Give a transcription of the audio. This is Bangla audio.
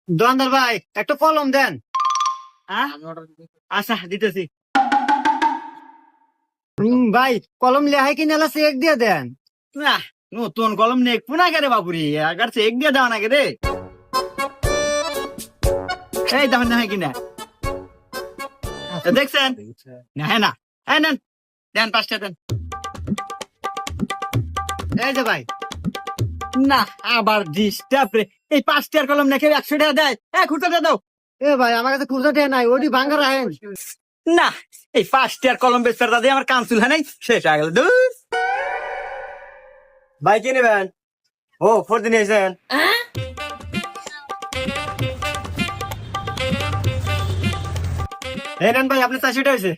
দোকানদার ভাই একটা কলম দেন। আচ্ছা দিতেছি। ভাই কলম লেহাই কিনে চেক দিয়ে দেন। না নতুন কলম নেই পুনা কে রে বাপুরি আগার চেক দিয়ে দেওয়া নাকি রে। এই দেখেন না কিনা দেখছেন না? হ্যাঁ না হ্যাঁ নেন দেন 5টা দেন। এই যে ভাই না আবার ডিস্টার্ব রে। এই 5টার কলম নাকি 100 টাকা দেয়। খুঁড়তে দাও। এ ভাই আমার কাছে খুচরা টেয়া নাই, ওটি ভাঙ্গা রাখেন। না এই 5টার কলম বেচার দাদা আমার কানসুল হয় নাই, শেষ হয়ে গেল। দূর ভাই কি নেবেন? ও 4 দিন এসেছেন। এই নেন ভাই, আপনি 400 টাকা হয়েছে।